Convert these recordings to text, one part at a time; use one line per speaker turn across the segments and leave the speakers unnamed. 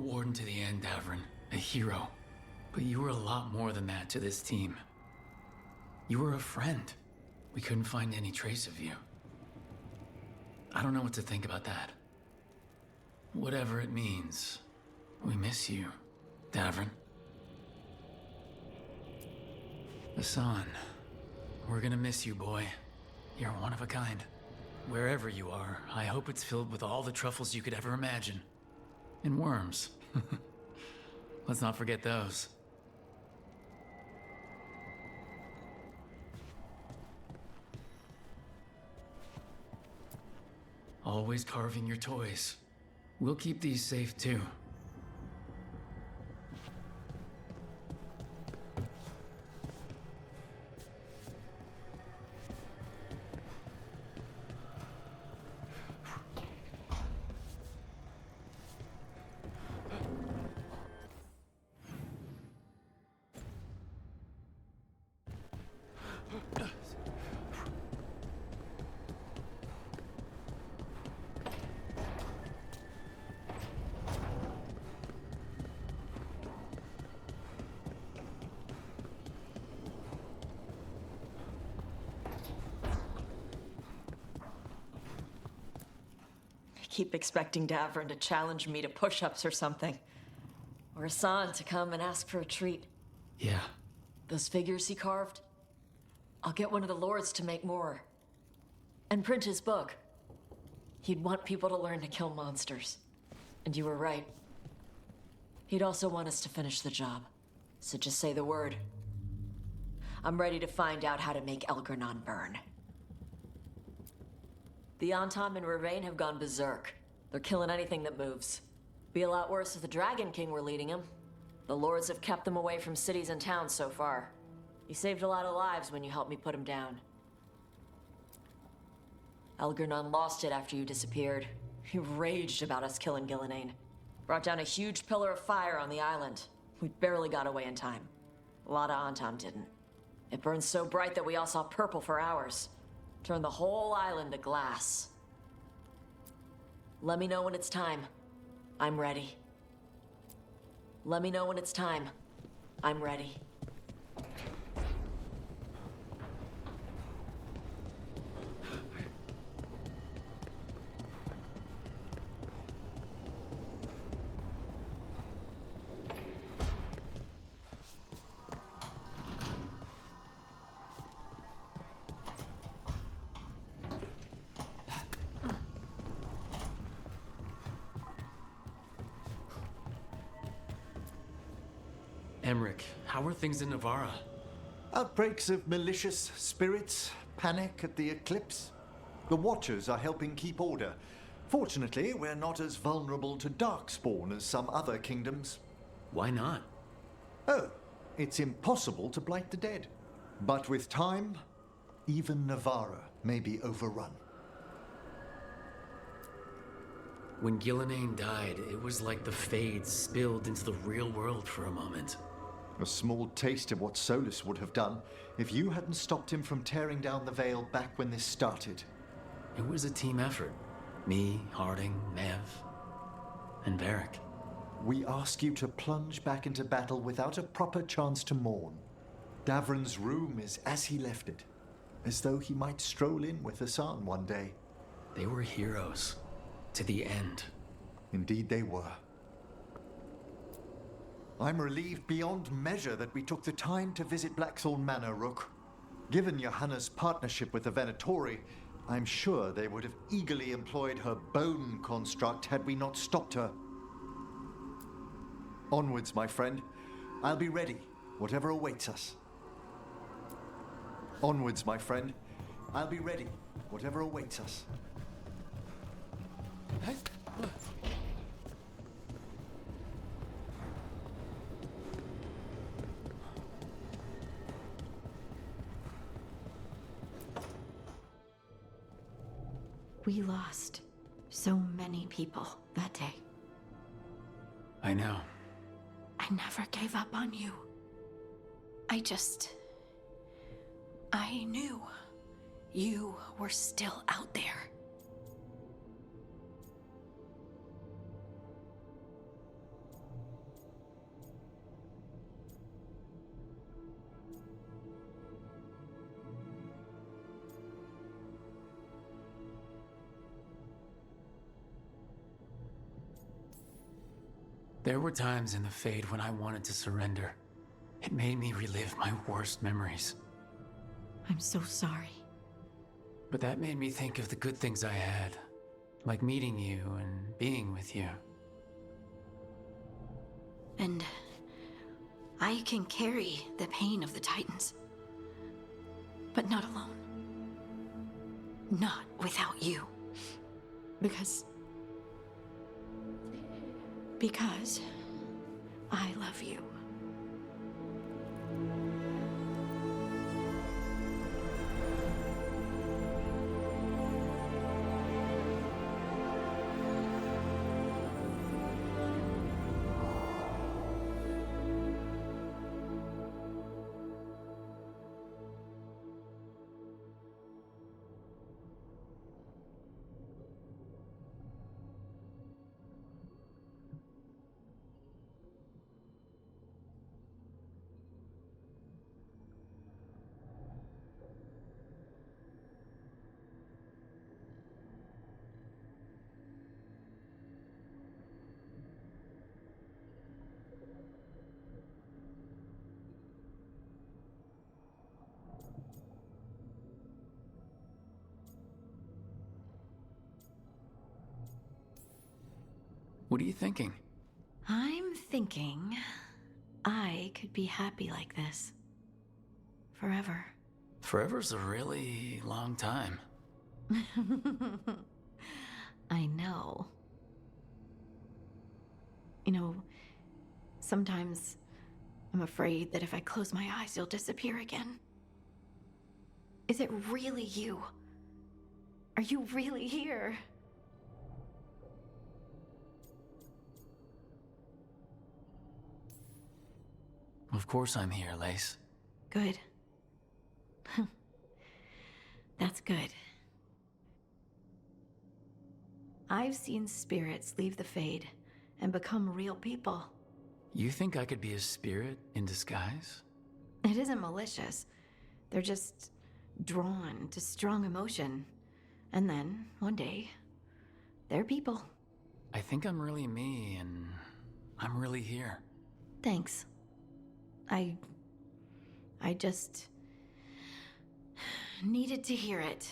Warden to the end, Davrin. A hero. But you were a lot more than that to this team. You were a friend. We couldn't find any trace of you. I don't know what to think about that. Whatever it means, we miss you, Davrin. Hassan, we're gonna miss you, boy. You're one of a kind. Wherever you are, I hope it's filled with all the truffles you could ever imagine. And worms. Let's not forget those. Always carving your toys. We'll keep these safe too.
Keep expecting Davrin to challenge me to push-ups or something. Or Hassan to come and ask for a treat.
Yeah.
Those figures he carved? I'll get one of the lords to make more. And print his book. He'd want people to learn to kill monsters. And you were right. He'd also want us to finish the job. So just say the word. I'm ready to find out how to make Elgranon burn. The Antam and Ravain have gone berserk. They're killing anything that moves. Be a lot worse if the Dragon King were leading them. The lords have kept them away from cities and towns so far. You saved a lot of lives when you helped me put him down. Elgranon lost it after you disappeared. He raged about us killing Gillenane. Brought down a huge pillar of fire on the island. We barely got away in time. A lot of Antam didn't. It burned so bright that we all saw purple for hours. Turned the whole island to glass. Let me know when it's time. I'm ready. Let me know when it's time. I'm ready.
Emmerich, how are things in Navarra?
Outbreaks of malicious spirits, panic at the eclipse. The Watchers are helping keep order. Fortunately, we're not as vulnerable to darkspawn as some other kingdoms.
Why not?
Oh, it's impossible to blight the dead. But with time, even Navarra may be overrun.
When Gillenane died, it was like the Fades spilled into the real world for a moment.
A small taste of what Solus would have done if you hadn't stopped him from tearing down the Veil back when this started.
It was a team effort. Me, Harding, Nev, and Varric.
We ask you to plunge back into battle without a proper chance to mourn. Davrin's room is as he left it, as though he might stroll in with Hassan one day.
They were heroes. To the end.
Indeed they were. I'm relieved beyond measure that we took the time to visit Blackthorn Manor, Rook. Given Johanna's partnership with the Venatori, I'm sure they would have eagerly employed her bone construct had we not stopped her. Onwards, my friend. I'll be ready, whatever awaits us. Onwards, my friend. I'll be ready, whatever awaits us.
We lost so many people that day.
I know.
I never gave up on you. I knew you were still out there.
There were times in the Fade when I wanted to surrender. It made me relive my worst memories.
I'm so sorry.
But that made me think of the good things I had, like meeting you and being with you.
And I can carry the pain of the Titans. But not alone. Not without you. Because I love you.
What are you thinking?
I'm thinking I could be happy like this. Forever.
Forever's a really long time.
I know. You know, sometimes I'm afraid that if I close my eyes, you'll disappear again. Is it really you? Are you really here?
Of course I'm here, Lace.
Good. That's good. I've seen spirits leave the Fade and become real people.
You think I could be a spirit in disguise?
It isn't malicious. They're just drawn to strong emotion. And then, one day, they're people.
I think I'm really me, and I'm really here.
Thanks. I just needed to hear it.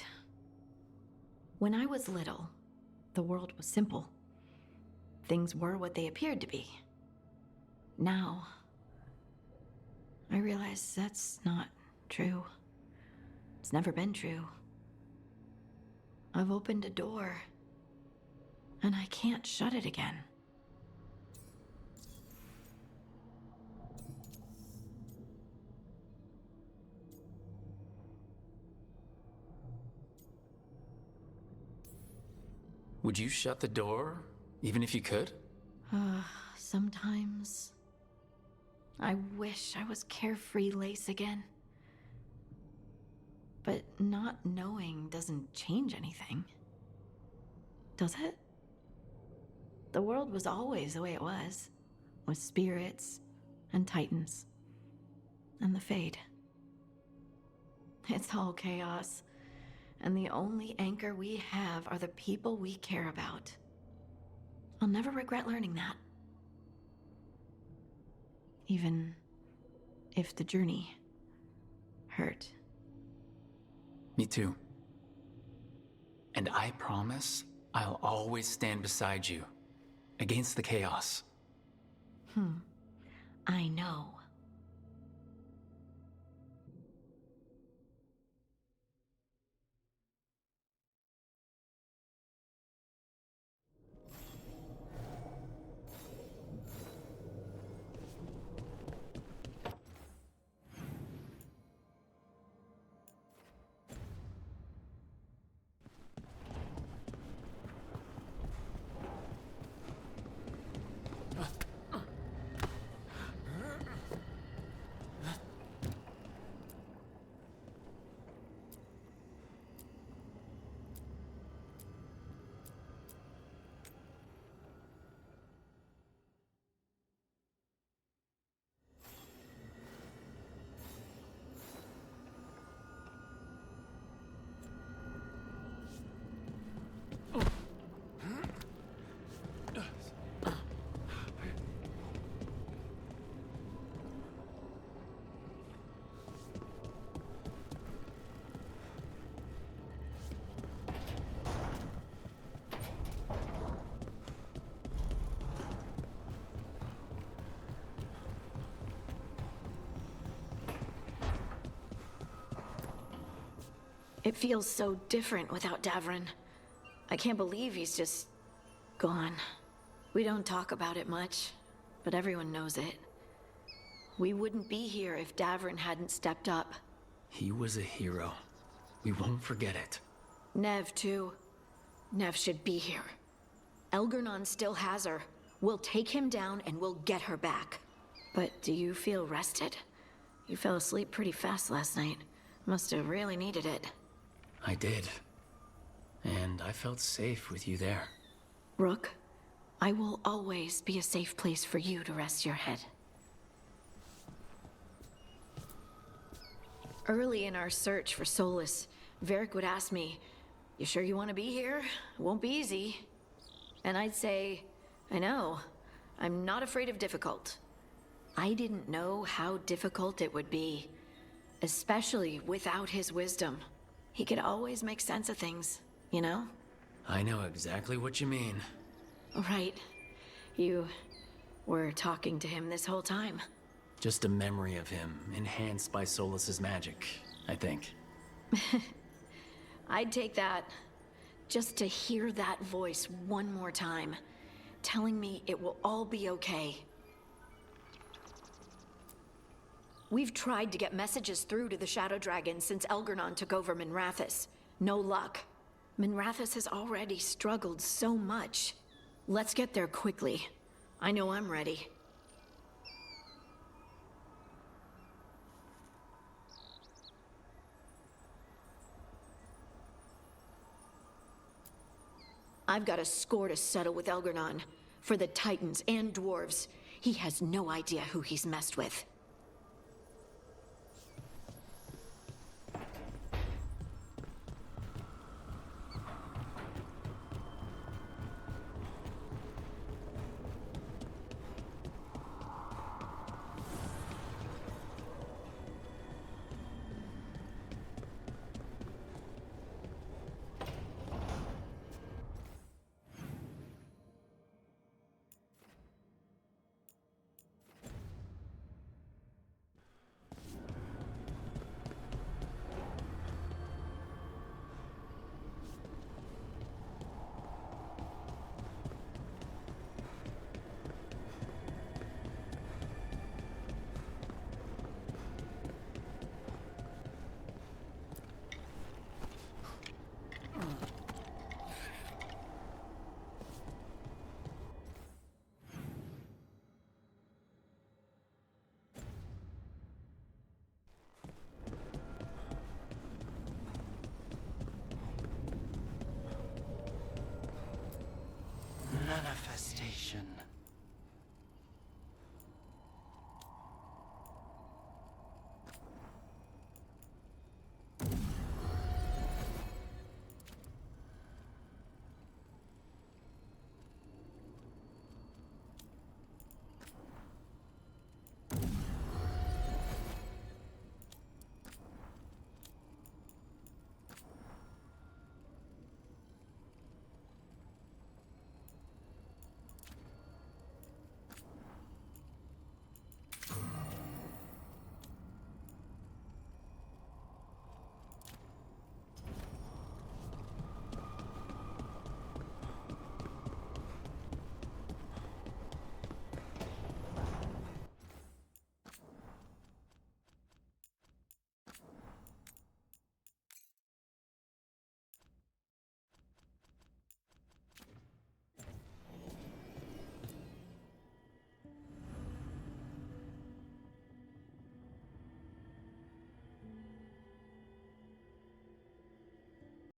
When I was little, the world was simple. Things were what they appeared to be. Now, I realize that's not true. It's never been true. I've opened a door, and I can't shut it again.
Would you shut the door, even if you could?
Sometimes I wish I was carefree Lace again. But not knowing doesn't change anything. Does it? The world was always the way it was, with spirits and titans and the Fade. It's all chaos, and the only anchor we have are the people we care about. I'll never regret learning that. Even if the journey hurt.
Me too. And I promise I'll always stand beside you, against the chaos.
I know. It feels so different without Davrin. I can't believe he's just gone. We don't talk about it much, but everyone knows it. We wouldn't be here if Davrin hadn't stepped up.
He was a hero. We won't forget it.
Nev, too. Nev should be here. Elgernon still has her. We'll take him down and we'll get her back. But do you feel rested? You fell asleep pretty fast last night. Must have really needed it.
I did. And I felt safe with you there.
Rook, I will always be a safe place for you to rest your head. Early in our search for solace, Varric would ask me, "You sure you want to be here? It won't be easy." And I'd say, "I know. I'm not afraid of difficult." I didn't know how difficult it would be, especially without his wisdom. He could always make sense of things, you know?
I know exactly what you mean.
Right. You were talking to him this whole time.
Just a memory of him, enhanced by Solas's magic, I think.
I'd take that. Just to hear that voice one more time, telling me it will all be okay. We've tried to get messages through to the Shadow Dragon since Elgernon took over Minrathous. No luck. Minrathous has already struggled so much. Let's get there quickly. I know I'm ready. I've got a score to settle with Elgernon. For the Titans and Dwarves. He has no idea who he's messed with.